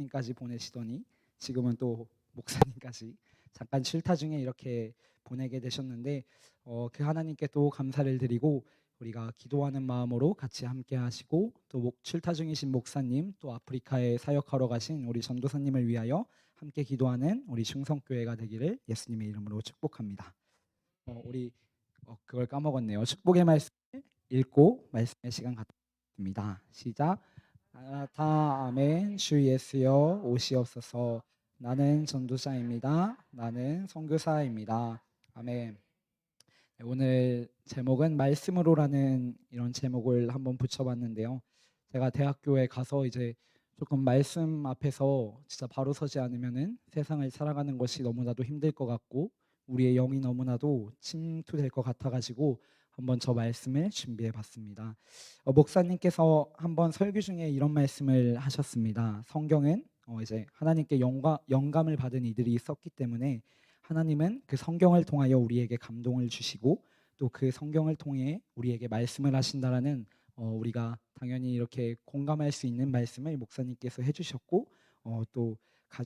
님까지 보내시더니 지금은 또 목사님까지 잠깐 쉴타 중에 이렇게 보내게 되셨는데 그 하나님께 또 감사를 드리고 우리가 기도하는 마음으로 같이 함께 하시고 또 쉴타 중이신 목사님 또 아프리카에 사역하러 가신 우리 전도사님을 위하여 함께 기도하는 우리 충성교회가 되기를 예수님의 이름으로 축복합니다. 우리 그걸 까먹었네요. 축복의 말씀 읽고 말씀의 시간 갖습니다. 시작. 다 아멘. 주 예수여 오시옵소서. 나는 전도사입니다. 나는 선교사입니다. 아멘. 네, 오늘 제목은 말씀으로라는 이런 제목을 한번 붙여봤는데요. 제가 대학교에 가서 이제 조금 말씀 앞에서 진짜 바로 서지 않으면은 세상을 살아가는 것이 너무나도 힘들 것 같고 우리의 영이 너무나도 침투될 것 같아가지고 한번 저 말씀을 준비해봤습니다. 목사님께서 한번 설교 중에 이런 말씀을 하셨습니다. 성경은 이제 하나님께 영감을 받은 이들이 썼기 때문에 하나님은 그 성경을 통하여 우리에게 감동을 주시고 또 그 성경을 통해 우리에게 말씀을 하신다라는 우리가 당연히 이렇게 공감할 수 있는 말씀을 목사님께서 해주셨고 또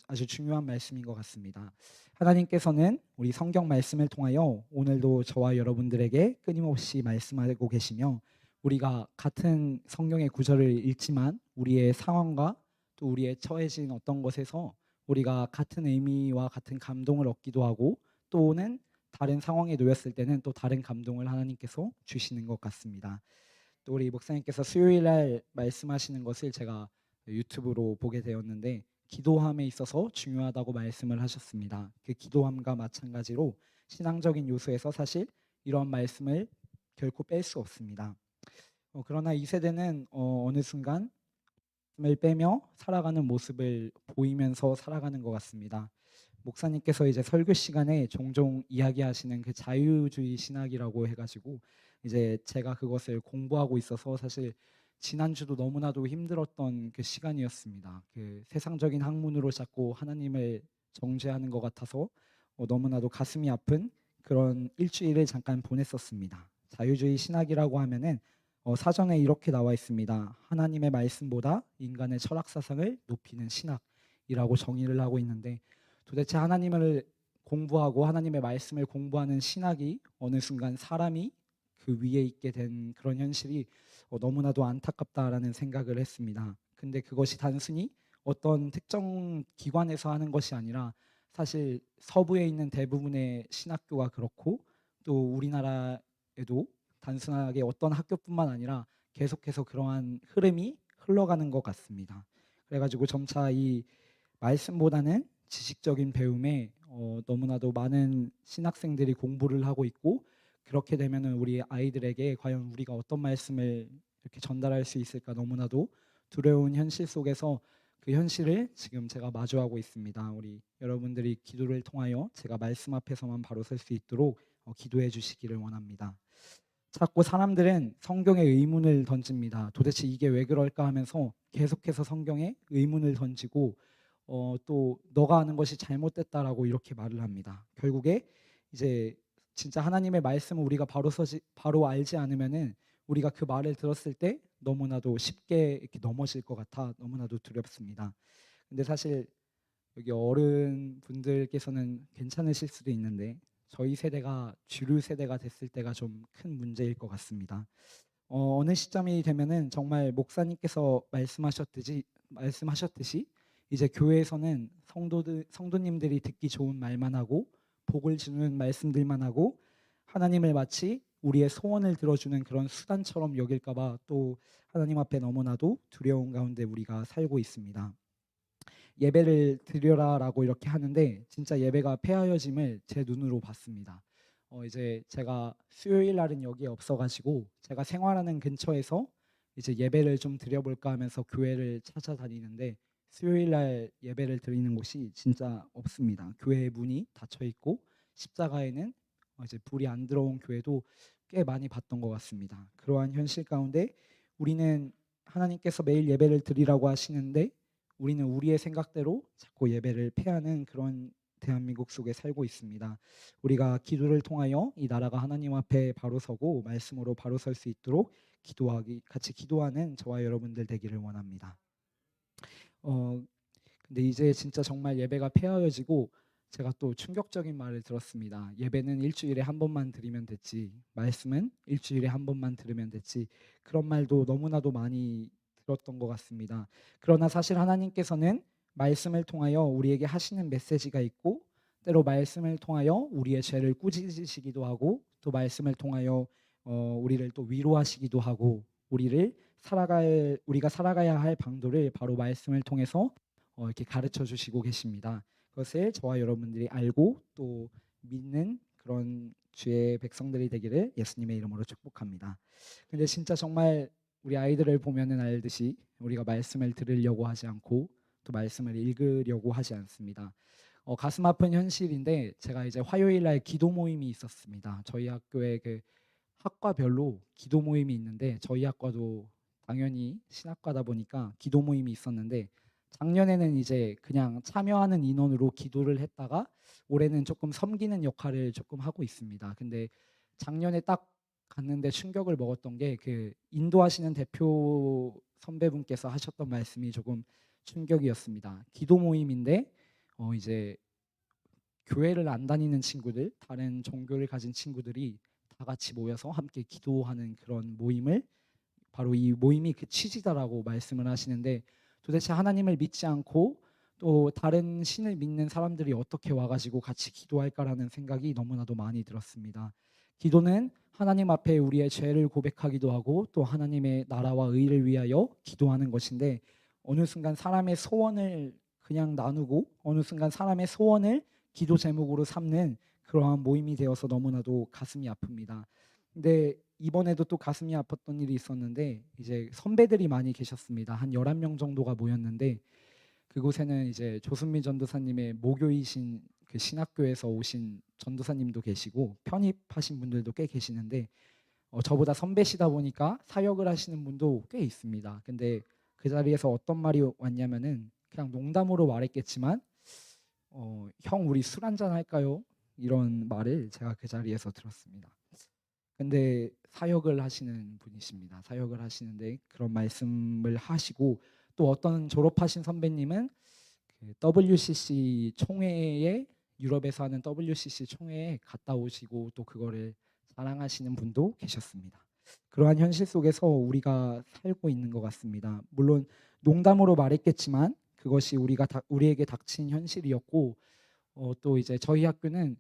아주 중요한 말씀인 것 같습니다. 하나님께서는 우리 성경 말씀을 통하여 오늘도 저와 여러분들에게 끊임없이 말씀하고 계시며 우리가 같은 성경의 구절을 읽지만 우리의 상황과 또 우리의 처해진 어떤 것에서 우리가 같은 의미와 같은 감동을 얻기도 하고 또는 다른 상황에 놓였을 때는 또 다른 감동을 하나님께서 주시는 것 같습니다. 또 우리 목사님께서 수요일 날 말씀하시는 것을 제가 유튜브로 보게 되었는데 기도함에 있어서 중요하다고 말씀을 하셨습니다. 그 기도함과 마찬가지로 신앙적인 요소에서 사실 이런 말씀을 결코 뺄 수 없습니다. 그러나 이 세대는 어느 순간 을 빼며 살아가는 모습을 보이면서 살아가는 것 같습니다. 목사님께서 이제 설교 시간에 종종 이야기하시는 그 자유주의 신학이라고 해가지고 이제 제가 그것을 공부하고 있어서 사실 지난주도 너무나도 힘들었던 그 시간이었습니다. 그 세상적인 학문으로 자꾸 하나님을 정죄하는 것 같아서 너무나도 가슴이 아픈 그런 일주일을 잠깐 보냈었습니다. 자유주의 신학이라고 하면은 사전에 이렇게 나와 있습니다. 하나님의 말씀보다 인간의 철학 사상을 높이는 신학이라고 정의를 하고 있는데 도대체 하나님을 공부하고 하나님의 말씀을 공부하는 신학이 어느 순간 사람이 그 위에 있게 된 그런 현실이 너무나도 안타깝다라는 생각을 했습니다. 근데 그것이 단순히 어떤 특정 기관에서 하는 것이 아니라 사실 서부에 있는 대부분의 신학교가 그렇고 또 우리나라에도 단순하게 어떤 학교뿐만 아니라 계속해서 그러한 흐름이 흘러가는 것 같습니다. 그래가지고 점차 이 말씀보다는 지식적인 배움에 너무나도 많은 신학생들이 공부를 하고 있고 그렇게 되면은 우리 아이들에게 과연 우리가 어떤 말씀을 이렇게 전달할 수 있을까 너무나도 두려운 현실 속에서 그 현실을 지금 제가 마주하고 있습니다. 우리 여러분들이 기도를 통하여 제가 말씀 앞에서만 바로 설 수 있도록 기도해 주시기를 원합니다. 자꾸 사람들은 성경에 의문을 던집니다. 도대체 이게 왜 그럴까 하면서 계속해서 성경에 의문을 던지고 또 너가 하는 것이 잘못됐다라고 이렇게 말을 합니다. 결국에 이제 진짜 하나님의 말씀을 우리가 바로 알지 않으면은 우리가 그 말을 들었을 때 너무나도 쉽게 이렇게 넘어질 것 같아 너무나도 두렵습니다. 근데 사실 여기 어른분들께서는 괜찮으실 수도 있는데 저희 세대가 주류 세대가 됐을 때가 좀 큰 문제일 것 같습니다. 어느 시점이 되면은 정말 목사님께서 말씀하셨듯이 이제 교회에서는 성도님들이 듣기 좋은 말만 하고 복을 주는 말씀들만 하고 하나님을 마치 우리의 소원을 들어주는 그런 수단처럼 여길까봐 또 하나님 앞에 너무나도 두려운 가운데 우리가 살고 있습니다. 예배를 드려라라고 이렇게 하는데 진짜 예배가 폐하여짐을 제 눈으로 봤습니다. 이제 제가 수요일 날은 여기에 없어가지고 제가 생활하는 근처에서 이제 예배를 좀 드려볼까 하면서 교회를 찾아다니는데 수요일 날 예배를 드리는 곳이 진짜 없습니다. 교회 문이 닫혀 있고 십자가에는 이제 불이 안 들어온 교회도 꽤 많이 봤던 것 같습니다. 그러한 현실 가운데 우리는 하나님께서 매일 예배를 드리라고 하시는데 우리는 우리의 생각대로 자꾸 예배를 패하는 그런 대한민국 속에 살고 있습니다. 우리가 기도를 통하여 이 나라가 하나님 앞에 바로 서고 말씀으로 바로 설 수 있도록 같이 기도하는 저와 여러분들 되기를 원합니다. 어, 근데 이제 진짜 정말 예배가 폐하여지고 제가 또 충격적인 말을 들었습니다. 예배는 일주일에 한 번만 드리면 됐지. 말씀은 일주일에 한 번만 들으면 됐지. 그런 말도 너무나도 많이 들었던 것 같습니다. 그러나 사실 하나님께서는 말씀을 통하여 우리에게 하시는 메시지가 있고 때로 말씀을 통하여 우리의 죄를 꾸짖으시기도 하고 또 말씀을 통하여 우리를 또 위로하시기도 하고 우리가 살아가야 할 방도를 바로 말씀을 통해서 이렇게 가르쳐 주시고 계십니다. 그것을 저와 여러분들이 알고 또 믿는 그런 주의 백성들이 되기를 예수님의 이름으로 축복합니다. 근데 진짜 정말 우리 아이들을 보면은 알듯이 우리가 말씀을 들으려고 하지 않고 또 말씀을 읽으려고 하지 않습니다. 가슴 아픈 현실인데 제가 이제 화요일 날 기도 모임이 있었습니다. 저희 학교에 그 학과별로 기도 모임이 있는데 저희 학과도 당연히 신학과다 보니까 기도 모임이 있었는데 작년에는 이제 그냥 참여하는 인원으로 기도를 했다가 올해는 조금 섬기는 역할을 조금 하고 있습니다. 근데 작년에 딱 갔는데 충격을 먹었던 게 그 인도하시는 대표 선배분께서 하셨던 말씀이 조금 충격이었습니다. 기도 모임인데 이제 교회를 안 다니는 친구들, 다른 종교를 가진 친구들이 다 같이 모여서 함께 기도하는 그런 모임을 바로 이 모임이 그 취지다라고 말씀을 하시는데 도대체 하나님을 믿지 않고 또 다른 신을 믿는 사람들이 어떻게 와가지고 같이 기도할까라는 생각이 너무나도 많이 들었습니다. 기도는 하나님 앞에 우리의 죄를 고백하기도 하고 또 하나님의 나라와 의를 위하여 기도하는 것인데 어느 순간 사람의 소원을 그냥 나누고 어느 순간 사람의 소원을 기도 제목으로 삼는 그러한 모임이 되어서 너무나도 가슴이 아픕니다. 근데 이번에도 또 가슴이 아팠던 일이 있었는데 이제 선배들이 많이 계셨습니다. 한 11명 정도가 모였는데 그곳에는 이제 조순미 전도사님의 모교이신 그 신학교에서 오신 전도사님도 계시고 편입하신 분들도 꽤 계시는데 저보다 선배시다 보니까 사역을 하시는 분도 꽤 있습니다. 근데 그 자리에서 어떤 말이 왔냐면은 그냥 농담으로 말했겠지만 형 우리 술 한잔 할까요? 이런 말을 제가 그 자리에서 들었습니다. 근데 사역을 하시는 분이십니다. 사역을 하시는데 그런 말씀을 하시고 또 어떤 졸업하신 선배님은 그 WCC 총회에 유럽에서 하는 WCC 총회에 갔다 오시고 또 그거를 자랑하시는 분도 계셨습니다. 그러한 현실 속에서 우리가 살고 있는 것 같습니다. 물론 농담으로 말했겠지만 그것이 우리에게 닥친 현실이었고 또 이제 저희 학교는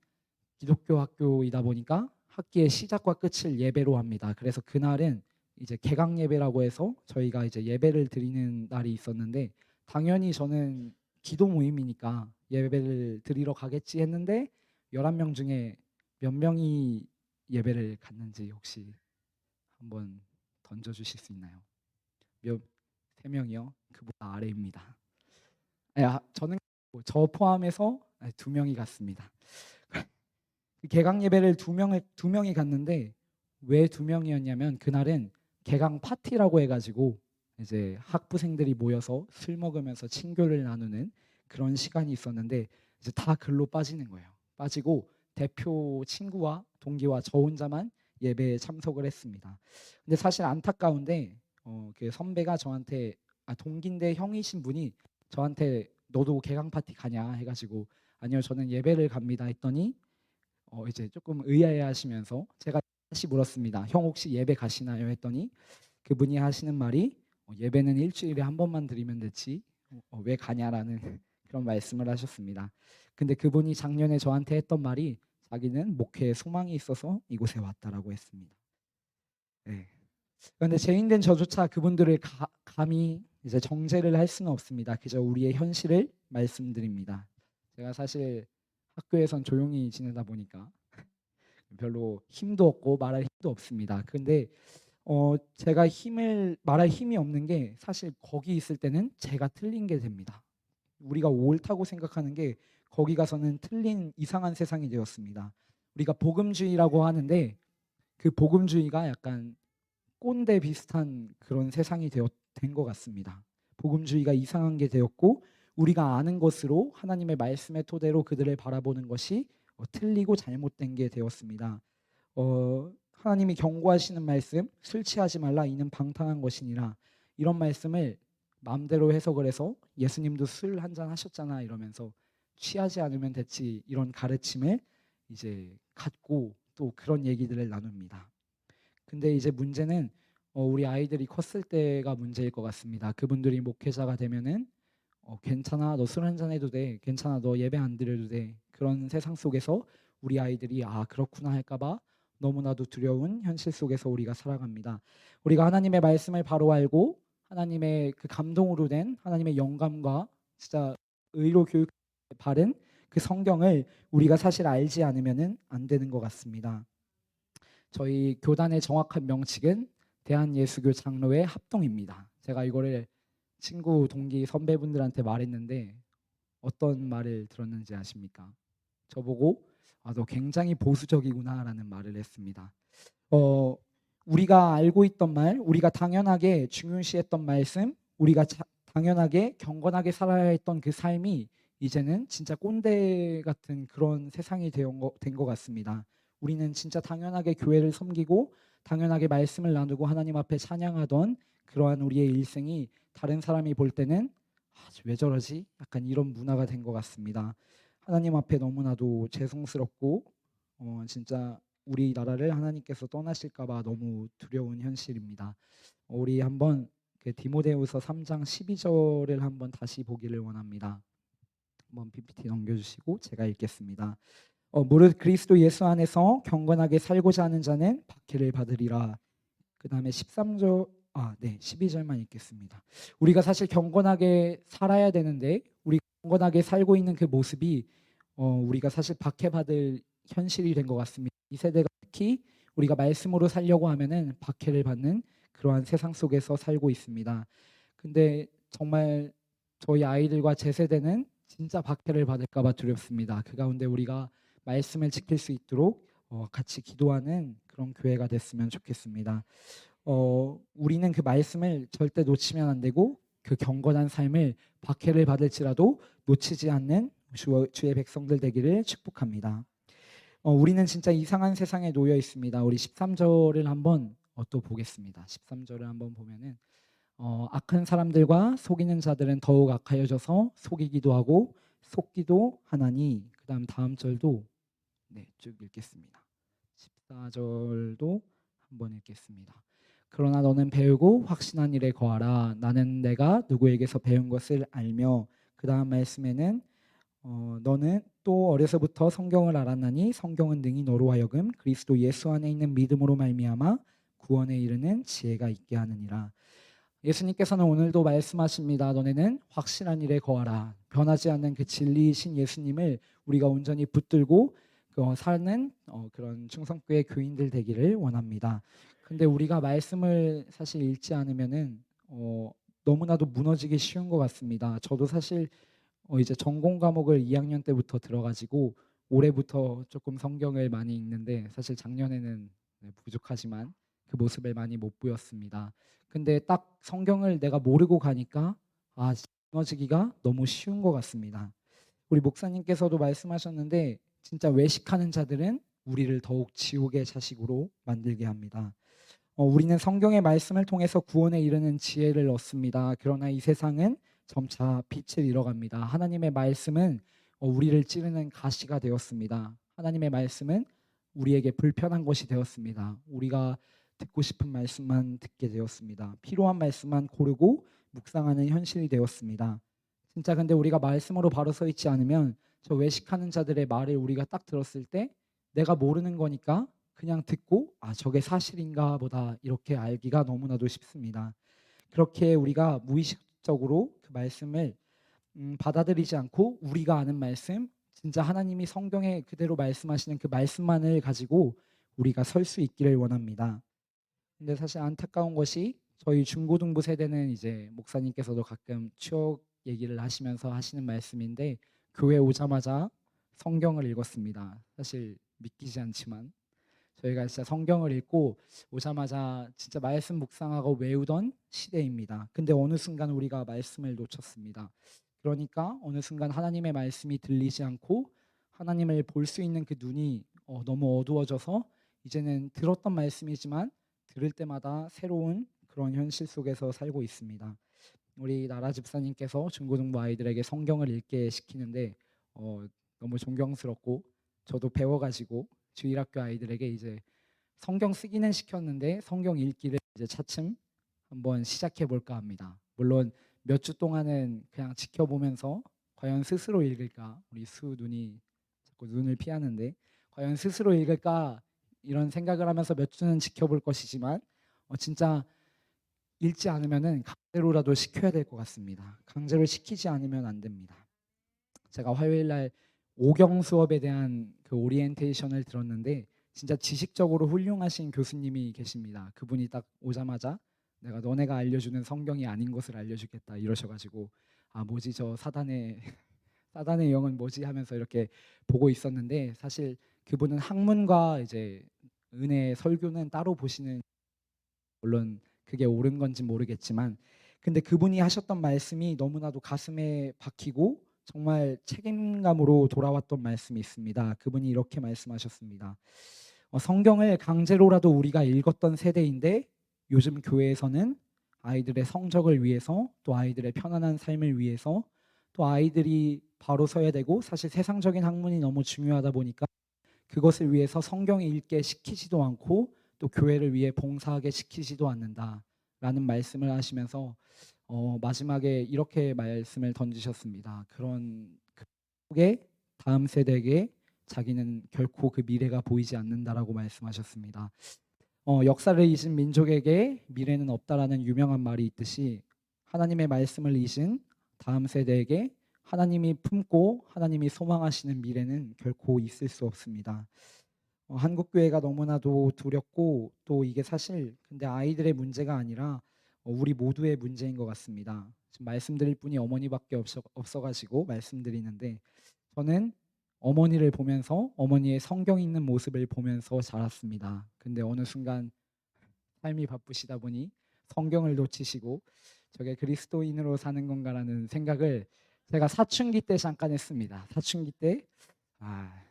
기독교 학교이다 보니까 학기의 시작과 끝을 예배로 합니다. 그래서 그날은 이제 개강 예배라고 해서 저희가 이제 예배를 드리는 날이 있었는데 당연히 저는 기도 모임이니까 예배를 드리러 가겠지 했는데 11명 중에 몇 명이 예배를 갔는지 혹시 한번 던져 주실 수 있나요? 몇 3명이요? 그보다 아래입니다. 저는 저 포함해서 2명이 갔습니다. 개강 예배를 두 명이 갔는데 왜 2명이었냐면 그날은 개강 파티라고 해가지고 이제 학부생들이 모여서 술 먹으면서 친교를 나누는 그런 시간이 있었는데 이제 다 글로 빠지는 거예요. 빠지고 대표 친구와 동기와 저 혼자만 예배에 참석을 했습니다. 근데 사실 안타까운데 그 선배가 저한테 동기인데 형이신 분이 저한테 너도 개강 파티 가냐 해가지고 아니요 저는 예배를 갑니다 했더니 이제 조금 의아해하시면서 제가 다시 물었습니다. 형 혹시 예배 가시나요? 했더니 그분이 하시는 말이 예배는 일주일에 한 번만 드리면 되지 왜 가냐라는 그런 말씀을 하셨습니다. 근데 그분이 작년에 저한테 했던 말이 자기는 목회에 소망이 있어서 이곳에 왔다라고 했습니다. 네. 그런데 죄인된 저조차 그분들을 감히 이제 정죄를 할 수는 없습니다. 그저 우리의 현실을 말씀드립니다. 제가 사실 학교에선 조용히 지내다 보니까 별로 힘도 없고 말할 힘도 없습니다. 근데 제가 힘을 말할 힘이 없는 게 사실 거기 있을 때는 제가 틀린 게 됩니다. 우리가 옳다고 생각하는 게 거기 가서는 틀린 이상한 세상이 되었습니다. 우리가 복음주의라고 하는데 그 복음주의가 약간 꼰대 비슷한 그런 세상이 된 것 같습니다. 복음주의가 이상한 게 되었고 우리가 아는 것으로 하나님의 말씀의 토대로 그들을 바라보는 것이 틀리고 잘못된 게 되었습니다. 하나님이 경고하시는 말씀 술 취하지 말라 이는 방탕한 것이니라 이런 말씀을 마음대로 해석을 해서 예수님도 술 한 잔 하셨잖아 이러면서 취하지 않으면 됐지 이런 가르침을 이제 갖고 또 그런 얘기들을 나눕니다. 근데 이제 문제는 우리 아이들이 컸을 때가 문제일 것 같습니다. 그분들이 목회자가 되면은 괜찮아 너 술 한잔 해도 돼. 괜찮아 너 예배 안 드려도 돼. 그런 세상 속에서 우리 아이들이 아 그렇구나 할까 봐 너무나도 두려운 현실 속에서 우리가 살아갑니다. 우리가 하나님의 말씀을 바로 알고 하나님의 그 감동으로 된 하나님의 영감과 진짜 의로 교육 바른 그 성경을 우리가 사실 알지 않으면은 안 되는 것 같습니다. 저희 교단의 정확한 명칭은 대한예수교 장로회 합동입니다. 제가 이거를 친구, 동기, 선배분들한테 말했는데 어떤 말을 들었는지 아십니까? 저보고 너 굉장히 보수적이구나라는 말을 했습니다. 어, 우리가 알고 있던 말, 우리가 당연하게 중요시했던 말씀, 우리가 당연하게 경건하게 살아야 했던 그 삶이 이제는 진짜 꼰대 같은 그런 세상이 된 것 같습니다. 우리는 진짜 당연하게 교회를 섬기고 당연하게 말씀을 나누고 하나님 앞에 찬양하던 그러한 우리의 일생이 다른 사람이 볼 때는 왜 저러지? 약간 이런 문화가 된 것 같습니다. 하나님 앞에 너무나도 죄송스럽고 진짜 우리나라를 하나님께서 떠나실까봐 너무 두려운 현실입니다. 우리 한번 그 디모데후서 3장 12절을 한번 다시 보기를 원합니다. 한번 PPT 넘겨주시고 제가 읽겠습니다. 무릇 그리스도 예수 안에서 경건하게 살고자 하는 자는 박해를 받으리라. 그 다음에 13절, 네, 12절만 읽겠습니다. 우리가 사실 경건하게 살아야 되는데 우리 경건하게 살고 있는 그 모습이 우리가 사실 박해받을 현실이 된 것 같습니다. 이 세대가 특히 우리가 말씀으로 살려고 하면은 박해를 받는 그러한 세상 속에서 살고 있습니다. 근데 정말 저희 아이들과 제 세대는 진짜 박해를 받을까 봐 두렵습니다. 그 가운데 우리가 말씀을 지킬 수 있도록 같이 기도하는 그런 교회가 됐으면 좋겠습니다. 우리는 그 말씀을 절대 놓치면 안 되고 그 경건한 삶을 박해를 받을지라도 놓치지 않는 주의 백성들 되기를 축복합니다. 우리는 진짜 이상한 세상에 놓여 있습니다. 우리 13절을 한번 또 보겠습니다. 13절을 한번 보면은 악한 사람들과 속이는 자들은 더욱 악하여져서 속이기도 하고 속기도 하나니 그다음 다음 절도 네, 쭉 읽겠습니다. 14절도 한번 읽겠습니다. 그러나 너는 배우고 확신한 일에 거하라. 나는 내가 누구에게서 배운 것을 알며 그 다음 말씀에는 너는 또 어려서부터 성경을 알았나니 성경은 능히 너로 하여금 그리스도 예수 안에 있는 믿음으로 말미암아 구원에 이르는 지혜가 있게 하느니라. 예수님께서는 오늘도 말씀하십니다. 너네는 확실한 일에 거하라. 변하지 않는 그 진리이신 예수님을 우리가 온전히 붙들고 사는 그런 충성교회 교인들 되기를 원합니다. 근데 우리가 말씀을 사실 읽지 않으면은 너무나도 무너지기 쉬운 것 같습니다. 저도 사실 이제 전공 과목을 2학년 때부터 들어가지고 올해부터 조금 성경을 많이 읽는데 사실 작년에는 부족하지만 그 모습을 많이 못 보였습니다. 근데 딱 성경을 내가 모르고 가니까 무너지기가 너무 쉬운 것 같습니다. 우리 목사님께서도 말씀하셨는데 진짜 외식하는 자들은 우리를 더욱 지옥의 자식으로 만들게 합니다. 우리는 성경의 말씀을 통해서 구원에 이르는 지혜를 얻습니다. 그러나 이 세상은 점차 빛을 잃어갑니다. 하나님의 말씀은 우리를 찌르는 가시가 되었습니다. 하나님의 말씀은 우리에게 불편한 것이 되었습니다. 우리가 듣고 싶은 말씀만 듣게 되었습니다. 필요한 말씀만 고르고 묵상하는 현실이 되었습니다. 진짜 근데 우리가 말씀으로 바로 서 있지 않으면 저 외식하는 자들의 말을 우리가 딱 들었을 때 내가 모르는 거니까 그냥 듣고 저게 사실인가 보다 이렇게 알기가 너무나도 쉽습니다. 그렇게 우리가 무의식적으로 그 말씀을 받아들이지 않고 우리가 아는 말씀, 진짜 하나님이 성경에 그대로 말씀하시는 그 말씀만을 가지고 우리가 설 수 있기를 원합니다. 근데 사실 안타까운 것이 저희 중고등부 세대는 이제 목사님께서도 가끔 추억 얘기를 하시면서 하시는 말씀인데 교회 오자마자 성경을 읽었습니다. 사실 믿기지 않지만 저희가 진짜 성경을 읽고 오자마자 진짜 말씀 묵상하고 외우던 시대입니다. 근데 어느 순간 우리가 말씀을 놓쳤습니다. 그러니까 어느 순간 하나님의 말씀이 들리지 않고 하나님을 볼 수 있는 그 눈이 너무 어두워져서 이제는 들었던 말씀이지만 들을 때마다 새로운 그런 현실 속에서 살고 있습니다. 우리 나라 집사님께서 중고등부 아이들에게 성경을 읽게 시키는데 너무 존경스럽고 저도 배워가지고 주일학교 아이들에게 이제 성경 쓰기는 시켰는데 성경 읽기를 이제 차츰 한번 시작해 볼까 합니다. 물론 몇 주 동안은 그냥 지켜보면서 과연 스스로 읽을까, 우리 수 눈이 자꾸 눈을 피하는데 과연 스스로 읽을까 이런 생각을 하면서 몇 주는 지켜볼 것이지만 진짜 읽지 않으면은 강제로라도 시켜야 될 것 같습니다. 강제로 시키지 않으면 안 됩니다. 제가 화요일 날 오경 수업에 대한 그 오리엔테이션을 들었는데 진짜 지식적으로 훌륭하신 교수님이 계십니다. 그분이 딱 오자마자 내가 너네가 알려주는 성경이 아닌 것을 알려주겠다 이러셔가지고 아 뭐지 저 사단의 사단의 영은 뭐지 하면서 이렇게 보고 있었는데 사실 그분은 학문과 이제 은혜 설교는 따로 보시는, 물론 그게 옳은 건지 모르겠지만 근데 그분이 하셨던 말씀이 너무나도 가슴에 박히고 정말 책임감으로 돌아왔던 말씀이 있습니다. 그분이 이렇게 말씀하셨습니다. 성경을 강제로라도 우리가 읽었던 세대인데 요즘 교회에서는 아이들의 성적을 위해서 또 아이들의 편안한 삶을 위해서 또 아이들이 바로 서야 되고 사실 세상적인 학문이 너무 중요하다 보니까 그것을 위해서 성경 읽게 시키지도 않고 또 교회를 위해 봉사하게 시키지도 않는다라는 말씀을 하시면서 마지막에 이렇게 말씀을 던지셨습니다. 그런 그게 다음 세대에게 자기는 결코 그 미래가 보이지 않는다라고 말씀하셨습니다. 역사를 잊은 민족에게 미래는 없다라는 유명한 말이 있듯이 하나님의 말씀을 잊은 다음 세대에게 하나님이 품고 하나님이 소망하시는 미래는 결코 있을 수 없습니다. 한국 교회가 너무나도 두렵고 또 이게 사실 근데 아이들의 문제가 아니라 우리 모두의 문제인 것 같습니다. 지금 말씀드릴 분이 어머니밖에 없어가지고 말씀드리는데 저는 어머니를 보면서 어머니의 성경 읽는 모습을 보면서 자랐습니다. 근데 어느 순간 삶이 바쁘시다 보니 성경을 놓치시고 저게 그리스도인으로 사는 건가라는 생각을 제가 사춘기 때 잠깐 했습니다. 사춘기 때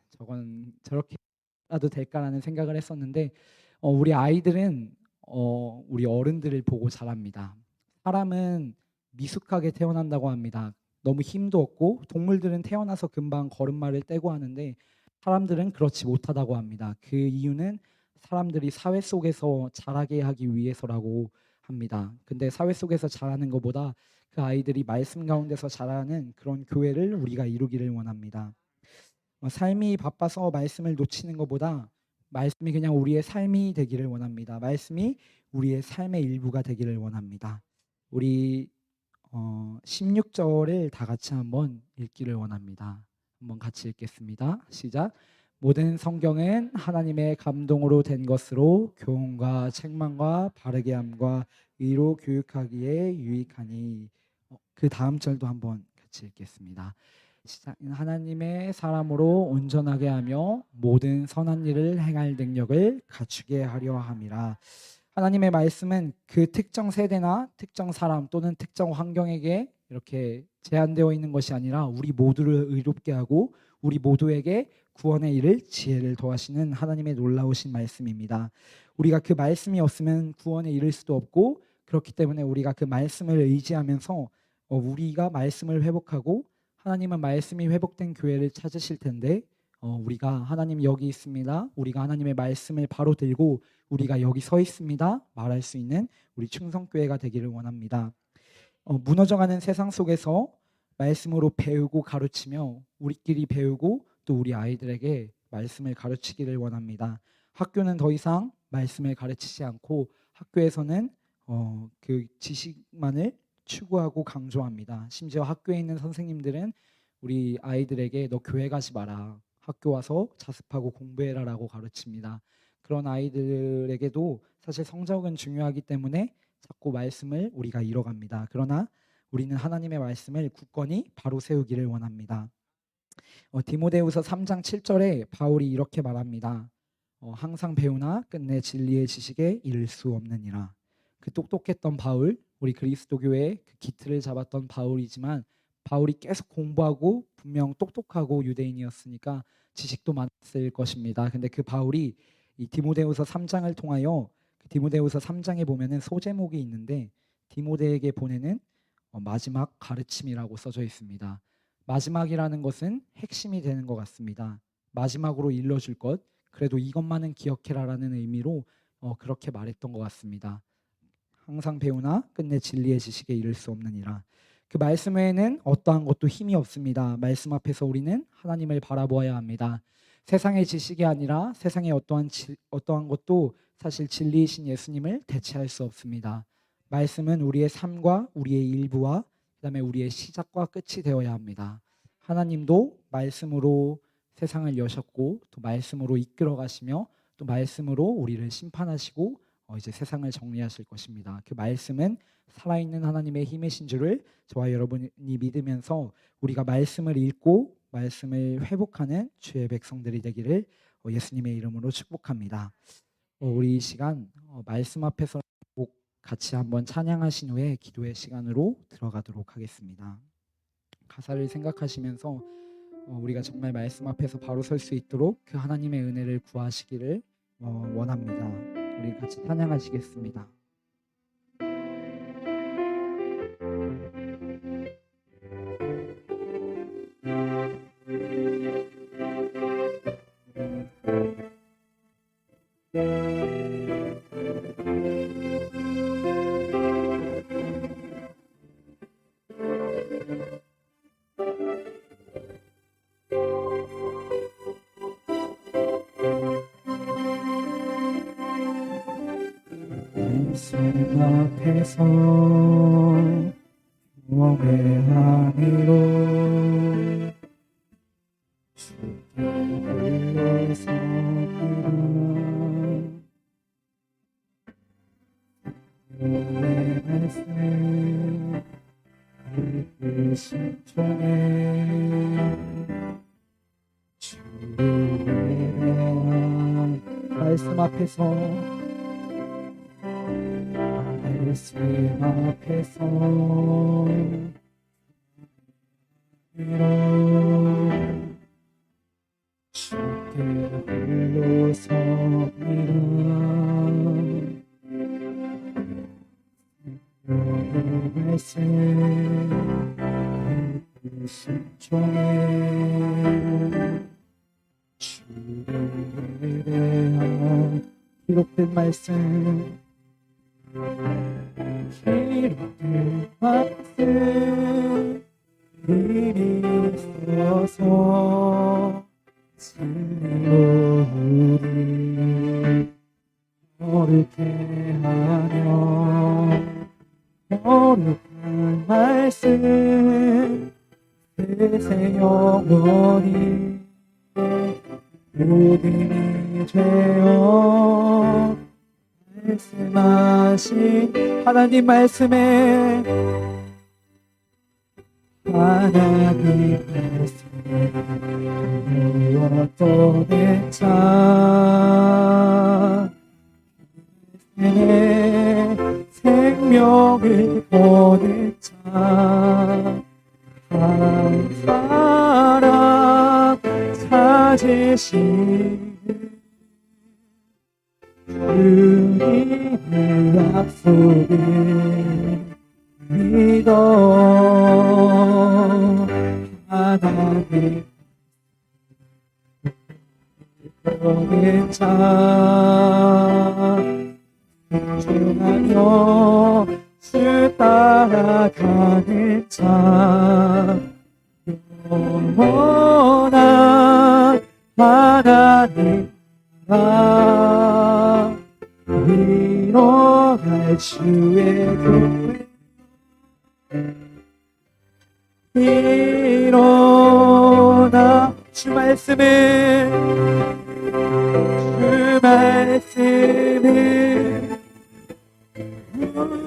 저건 저렇게라도 될까라는 생각을 했었는데 우리 아이들은 우리 어른들을 보고 자랍니다. 사람은 미숙하게 태어난다고 합니다. 너무 힘도 없고 동물들은 태어나서 금방 걸음마를 떼고 하는데 사람들은 그렇지 못하다고 합니다. 그 이유는 사람들이 사회 속에서 자라게 하기 위해서라고 합니다. 근데 사회 속에서 자라는 것보다 그 아이들이 말씀 가운데서 자라는 그런 교회를 우리가 이루기를 원합니다. 삶이 바빠서 말씀을 놓치는 것보다 말씀이 그냥 우리의 삶이 되기를 원합니다. 말씀이 우리의 삶의 일부가 되기를 원합니다. 우리 16절을 다 같이 한번 읽기를 원합니다. 한번 같이 읽겠습니다. 시작. 모든 성경은 하나님의 감동으로 된 것으로 교훈과 책망과 바르게 함과 의로 교육하기에 유익하니. 그 다음 절도 한번 같이 읽겠습니다. 시작. 하나님의 사람으로 온전하게 하며 모든 선한 일을 행할 능력을 갖추게 하려 함이라. 하나님의 말씀은 그 특정 세대나 특정 사람 또는 특정 환경에게 이렇게 제한되어 있는 것이 아니라 우리 모두를 의롭게 하고 우리 모두에게 구원의 일을 지혜를 더하시는 하나님의 놀라우신 말씀입니다. 우리가 그 말씀이 없으면 구원에 이를 수도 없고 그렇기 때문에 우리가 그 말씀을 의지하면서 우리가 말씀을 회복하고 하나님은 말씀이 회복된 교회를 찾으실 텐데 우리가 하나님 여기 있습니다. 우리가 하나님의 말씀을 바로 들고 우리가 여기 서 있습니다. 말할 수 있는 우리 충성교회가 되기를 원합니다. 무너져가는 세상 속에서 말씀으로 배우고 가르치며 우리끼리 배우고 또 우리 아이들에게 말씀을 가르치기를 원합니다. 학교는 더 이상 말씀을 가르치지 않고 학교에서는 그 지식만을 추구하고 강조합니다. 심지어 학교에 있는 선생님들은 우리 아이들에게 너 교회 가지 마라. 학교 와서 자습하고 공부해라라고 가르칩니다. 그런 아이들에게도 사실 성적은 중요하기 때문에 자꾸 말씀을 우리가 잃어갑니다. 그러나 우리는 하나님의 말씀을 굳건히 바로 세우기를 원합니다. 디모데후서 3장 7절에 바울이 이렇게 말합니다. 항상 배우나 끝내 진리의 지식에 이를 수 없느니라. 그 똑똑했던 바울, 우리 그리스도 교회의 그 기틀을 잡았던 바울이지만 바울이 계속 공부하고 분명 똑똑하고 유대인이었으니까 지식도 많았을 것입니다. 근데 그 바울이 이 디모데후서 3장을 통하여 그 디모데후서 3장에 보면은 소제목이 있는데 디모데에게 보내는 마지막 가르침이라고 써져 있습니다. 마지막이라는 것은 핵심이 되는 것 같습니다. 마지막으로 일러줄 것, 그래도 이것만은 기억해라라는 의미로 그렇게 말했던 것 같습니다. 항상 배우나 끝내 진리의 지식에 이를 수 없느니라. 그 말씀 외에는 어떠한 것도 힘이 없습니다. 말씀 앞에서 우리는 하나님을 바라보아야 합니다. 세상의 지식이 아니라 세상의 어떠한 것도 사실 진리이신 예수님을 대체할 수 없습니다. 말씀은 우리의 삶과 우리의 일부와 그다음에 우리의 시작과 끝이 되어야 합니다. 하나님도 말씀으로 세상을 여셨고 또 말씀으로 이끌어 가시며 또 말씀으로 우리를 심판하시고 이제 세상을 정리하실 것입니다. 그 말씀은 살아있는 하나님의 힘이신 줄을 저와 여러분이 믿으면서 우리가 말씀을 읽고 말씀을 회복하는 주의 백성들이 되기를 예수님의 이름으로 축복합니다. 우리 이 시간 말씀 앞에서 꼭 같이 한번 찬양하신 후에 기도의 시간으로 들어가도록 하겠습니다. 가사를 생각하시면서 우리가 정말 말씀 앞에서 바로 설 수 있도록 그 하나님의 은혜를 구하시기를 원합니다. 우리 같이 찬양하시겠습니다. 말씀 앞에서 경외함으로 주께 불러섭니다. 주의 말씀 읽으신 종에 주를 예배한 말씀 앞에서 말씀 앞에서 주께 불러섭니다. 너의 말씀 읽으신 종에 주를 예배한 기록된 말씀 기록된 말씀 이리 쓰어서 진리로 우리 거룩해 하며 거룩한 말씀 세세 영원히 모든이 되어 말씀하신 하나님 말씀에 하나님 말씀에 어떤 자 내 생명을 보는 자 한 사람 찾으신 주님의 약속을 믿어 하나님 보는 자 순종하며 주 따라가는 자 영원한 하나님 나 일어날 주의 교회 일어나 주 말씀을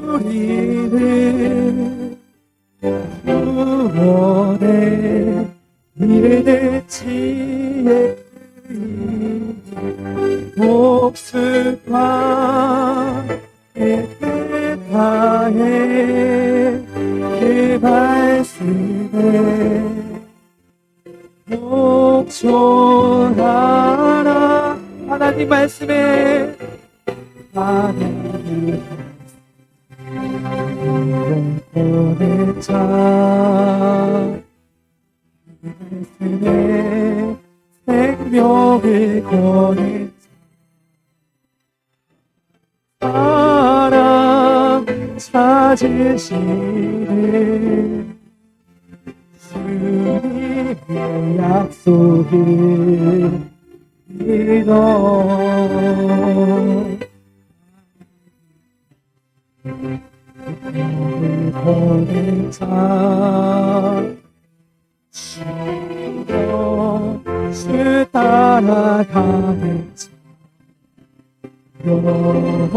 우리는 구원에 이르는 지혜 목숨과 뜻 다해 그 말씀에 목초하라 하나님 말씀에 하나님 거는 자 내 생명을 거는 사랑 찾으시는 주님의 약속을 믿어 생명을 거는 자 주여 주 따라가는 자 영원한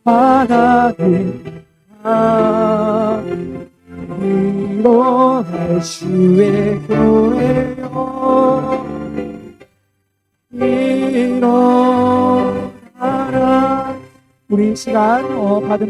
하나님 일어날 주의 교회여 일어나라. 우리 이 시간 받은